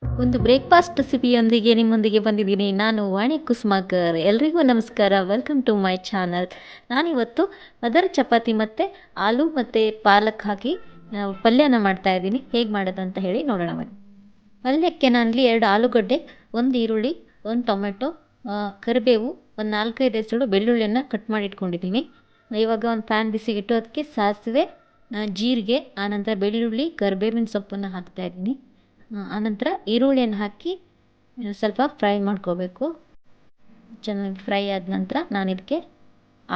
ಒಂದು ಬ್ರೇಕ್‌ಫಾಸ್ಟ್ ರೆಸಿಪಿಯೊಂದಿಗೆ ನಿಮ್ಮೊಂದಿಗೆ ಬಂದಿದ್ದೀನಿ. ನಾನು ವಾಣಿ ಕುಸುಮಾಕರ್. ಎಲ್ರಿಗೂ ನಮಸ್ಕಾರ. Welcome to my channel. ನಾನಿವತ್ತು ಅದರ್ ಚಪಾತಿ ಮತ್ತು ಆಲೂ ಮತ್ತು ಪಾಲಕ್ ಹಾಕಿ ಪಲ್ಯನ ಮಾಡ್ತಾ ಇದ್ದೀನಿ. ಹೇಗೆ ಮಾಡೋದು ಅಂತ ಹೇಳಿ ನೋಡೋಣ ಬನ್ನಿ. ಪಲ್ಯಕ್ಕೆ ನಾನಿಲ್ಲಿ 2 ಆಲೂಗಡ್ಡೆ, 1 ಈರುಳ್ಳಿ, 1 ಟೊಮೆಟೊ, ಕರಿಬೇವು, ಒಂದು 4, 5 ಎಸಳು ಬೆಳ್ಳುಳ್ಳಿಯನ್ನು ಕಟ್ ಮಾಡಿ ಇಟ್ಕೊಂಡಿದ್ದೀನಿ. ಇವಾಗ ಒಂದು ಪ್ಯಾನ್ ಬಿಸಿಗಿಟ್ಟು ಅದಕ್ಕೆ ಸಾಸಿವೆ, ಜೀರಿಗೆ, ಆನಂತರ ಬೆಳ್ಳುಳ್ಳಿ, ಕರಿಬೇವಿನ ಸೊಪ್ಪನ್ನು ಹಾಕ್ತಾಯಿದ್ದೀನಿ. ಆನಂತರ ಈರುಳ್ಳಿಯನ್ನು ಹಾಕಿ ಸ್ವಲ್ಪ ಫ್ರೈ ಮಾಡ್ಕೋಬೇಕು. ಚೆನ್ನಾಗಿ ಫ್ರೈ ಆದ ನಂತರ ನಾನು ಇದಕ್ಕೆ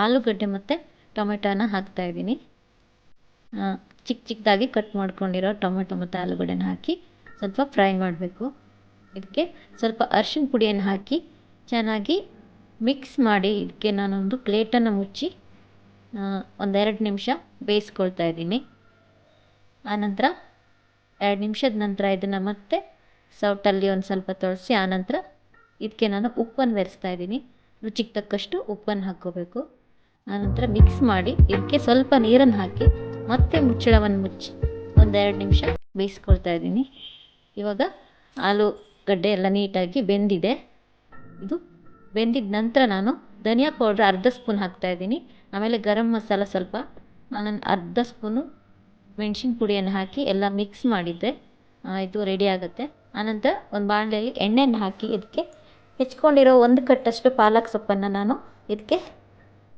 ಆಲೂಗಡ್ಡೆ ಮತ್ತು ಟೊಮೆಟೊನ ಹಾಕ್ತಾಯಿದ್ದೀನಿ. ಚಿಕ್ಕ ಚಿಕ್ಕದಾಗಿ ಕಟ್ ಮಾಡ್ಕೊಂಡಿರೋ ಟೊಮೆಟೊ ಮತ್ತು ಆಲೂಗಡ್ಡೆನ ಹಾಕಿ ಸ್ವಲ್ಪ ಫ್ರೈ ಮಾಡಬೇಕು. ಇದಕ್ಕೆ ಸ್ವಲ್ಪ ಅರಿಶಿನ ಪುಡಿಯನ್ನು ಹಾಕಿ ಚೆನ್ನಾಗಿ ಮಿಕ್ಸ್ ಮಾಡಿ ಇದಕ್ಕೆ ನಾನೊಂದು ಪ್ಲೇಟನ್ನು ಮುಚ್ಚಿ 1-2 ನಿಮಿಷ ಬೇಯಿಸ್ಕೊಳ್ತಾ ಇದ್ದೀನಿ. ಆನಂತರ 2 ನಿಮಿಷದ ನಂತರ ಇದನ್ನು ಮತ್ತೆ ಸೌಟಲ್ಲಿ ಒಂದು ಸ್ವಲ್ಪ ತೊಳೆಸಿ ಆನಂತರ ಇದಕ್ಕೆ ನಾನು ಉಪ್ಪನ್ನು ಬೆರೆಸ್ತಾ ಇದ್ದೀನಿ. ರುಚಿಗೆ ತಕ್ಕಷ್ಟು ಉಪ್ಪನ್ನು ಹಾಕ್ಕೋಬೇಕು. ಆನಂತರ ಮಿಕ್ಸ್ ಮಾಡಿ ಇದಕ್ಕೆ ಸ್ವಲ್ಪ ನೀರನ್ನು ಹಾಕಿ ಮತ್ತೆ ಮುಚ್ಚಳವನ್ನು ಮುಚ್ಚಿ 1-2 ನಿಮಿಷ ಬೇಯಿಸ್ಕೊಳ್ತಾ ಇದ್ದೀನಿ. ಇವಾಗ ಆಲೂಗಡ್ಡೆ ಎಲ್ಲ ನೀಟಾಗಿ ಬೆಂದಿದೆ. ಇದು ಬೆಂದಿದ ನಂತರ ನಾನು ಧನಿಯಾ ಪೌಡ್ರ್ ಅರ್ಧ ಸ್ಪೂನ್ ಹಾಕ್ತಾಯಿದ್ದೀನಿ. ಆಮೇಲೆ ಗರಂ ಮಸಾಲ ಸ್ವಲ್ಪ, ನಾನು ಅರ್ಧ ಸ್ಪೂನು ಮೆಣಸಿನ ಪುಡಿಯನ್ನು ಹಾಕಿ ಎಲ್ಲ ಮಿಕ್ಸ್ ಮಾಡಿದರೆ ಇದು ರೆಡಿ ಆಗುತ್ತೆ. ಆನಂತರ ಒಂದು ಬಾಣಲೆಯಲ್ಲಿ ಎಣ್ಣೆಯನ್ನು ಹಾಕಿ ಇದಕ್ಕೆ ಹೆಚ್ಕೊಂಡಿರೋ 1 ಕಟ್ಟಷ್ಟು ಪಾಲಕ್ ಸೊಪ್ಪನ್ನು ನಾನು ಇದಕ್ಕೆ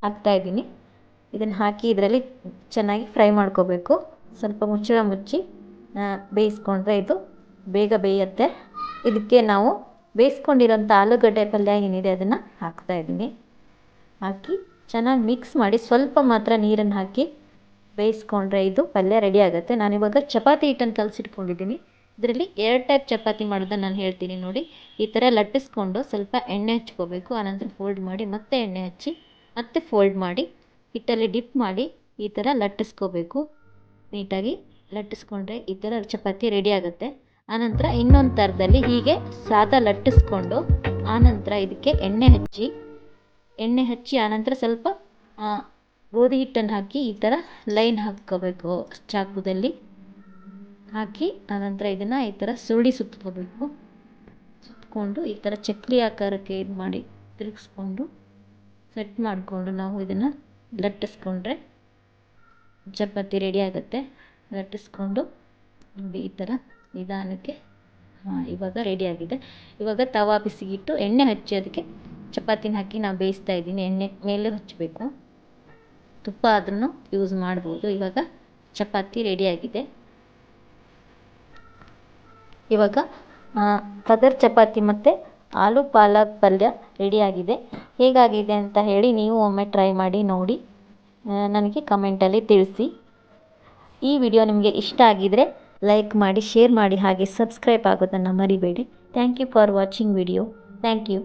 ಹಾಕ್ತಾಯಿದ್ದೀನಿ. ಇದನ್ನು ಹಾಕಿ ಇದರಲ್ಲಿ ಚೆನ್ನಾಗಿ ಫ್ರೈ ಮಾಡ್ಕೋಬೇಕು. ಸ್ವಲ್ಪ ಮುಚ್ಚಳ ಮುಚ್ಚಿ ಬೇಯಿಸ್ಕೊಂಡ್ರೆ ಇದು ಬೇಗ ಬೇಯುತ್ತೆ. ಇದಕ್ಕೆ ನಾವು ಬೇಯಿಸ್ಕೊಂಡಿರೋಂಥ ಆಲೂಗಡ್ಡೆ ಪಲ್ಯ ಏನಿದೆ ಅದನ್ನು ಹಾಕ್ತಾಯಿದ್ದೀನಿ. ಹಾಕಿ ಚೆನ್ನಾಗಿ ಮಿಕ್ಸ್ ಮಾಡಿ ಸ್ವಲ್ಪ ಮಾತ್ರ ನೀರನ್ನು ಹಾಕಿ ಬೇಯಿಸ್ಕೊಂಡ್ರೆ ಇದು ಪಲ್ಯ ರೆಡಿ ಆಗುತ್ತೆ. ನಾನಿವಾಗ ಚಪಾತಿ ಹಿಟ್ಟನ್ನು ಕಲಸಿಟ್ಕೊಂಡಿದ್ದೀನಿ. ಇದರಲ್ಲಿ 2 ಟೈಪ್ ಚಪಾತಿ ಮಾಡೋದನ್ನು ನಾನು ಹೇಳ್ತೀನಿ ನೋಡಿ. ಈ ಥರ ಲಟ್ಟಿಸ್ಕೊಂಡು ಸ್ವಲ್ಪ ಎಣ್ಣೆ ಹಚ್ಕೋಬೇಕು. ಆನಂತರ ಫೋಲ್ಡ್ ಮಾಡಿ ಮತ್ತೆ ಎಣ್ಣೆ ಹಚ್ಚಿ ಮತ್ತೆ ಫೋಲ್ಡ್ ಮಾಡಿ ಹಿಟ್ಟಲ್ಲಿ ಡಿಪ್ ಮಾಡಿ ಈ ಥರ ಲಟ್ಟಿಸ್ಕೋಬೇಕು. ನೀಟಾಗಿ ಲಟ್ಟಿಸ್ಕೊಂಡ್ರೆ ಈ ಥರ ಚಪಾತಿ ರೆಡಿ ಆಗುತ್ತೆ. ಆನಂತರ ಇನ್ನೊಂದು ಥರದಲ್ಲಿ ಹೀಗೆ ಸಾದಾ ಲಟ್ಟಿಸ್ಕೊಂಡು ಆನಂತರ ಇದಕ್ಕೆ ಎಣ್ಣೆ ಹಚ್ಚಿ ಆನಂತರ ಸ್ವಲ್ಪ ಗೋಧಿ ಹಿಟ್ಟನ್ನು ಹಾಕಿ ಈ ಥರ ಲೈನ್ ಹಾಕ್ಕೋಬೇಕು. ಚಾಕುದಲ್ಲಿ ಹಾಕಿ ಆನಂತರ ಇದನ್ನು ಈ ಥರ ಸುತ್ಕೋಬೇಕು. ಸುತ್ತಕೊಂಡು ಈ ಥರ ಚಕ್ಲಿ ಆಕಾರಕ್ಕೆ ಇದು ಮಾಡಿ ತಿರುಗಿಸ್ಕೊಂಡು ಸೆಟ್ ಮಾಡಿಕೊಂಡು ನಾವು ಇದನ್ನು ಲಟ್ಟಿಸ್ಕೊಂಡ್ರೆ ಚಪಾತಿ ರೆಡಿ ಆಗುತ್ತೆ. ಲಟ್ಟಿಸ್ಕೊಂಡು ನೋಡಿ ಈ ಥರ ನಿಧಾನಕ್ಕೆ ಇವಾಗ ರೆಡಿಯಾಗಿದೆ. ಇವಾಗ ತವಾ ಬಿಸಿಗಿಟ್ಟು ಎಣ್ಣೆ ಹಚ್ಚಿ ಅದಕ್ಕೆ ಚಪಾತಿನ ಹಾಕಿ ನಾವು ಬೇಯಿಸ್ತಾ ಇದ್ದೀನಿ. ಎಣ್ಣೆ ಮೇಲೆ ಹಚ್ಚಬೇಕು. ತುಪ್ಪ ಆದ್ರೂ ಯೂಸ್ ಮಾಡ್ಬೋದು. ಇವಾಗ ಚಪಾತಿ ರೆಡಿಯಾಗಿದೆ. ಇವಾಗ ಪದರ್ ಚಪಾತಿ ಮತ್ತು ಆಲೂ ಪಾಲಕ್ ಪಲ್ಯ ರೆಡಿಯಾಗಿದೆ. ಹೇಗಾಗಿದೆ ಅಂತ ಹೇಳಿ ನೀವು ಒಮ್ಮೆ ಟ್ರೈ ಮಾಡಿ ನೋಡಿ ನನಗೆ ಕಮೆಂಟಲ್ಲಿ ತಿಳಿಸಿ. ಈ ವಿಡಿಯೋ ನಿಮಗೆ ಇಷ್ಟ ಆಗಿದರೆ ಲೈಕ್ ಮಾಡಿ, ಶೇರ್ ಮಾಡಿ, ಹಾಗೆ ಸಬ್ಸ್ಕ್ರೈಬ್ ಆಗೋದನ್ನು ಮರಿಬೇಡಿ. Thank you for watching video. Thank you.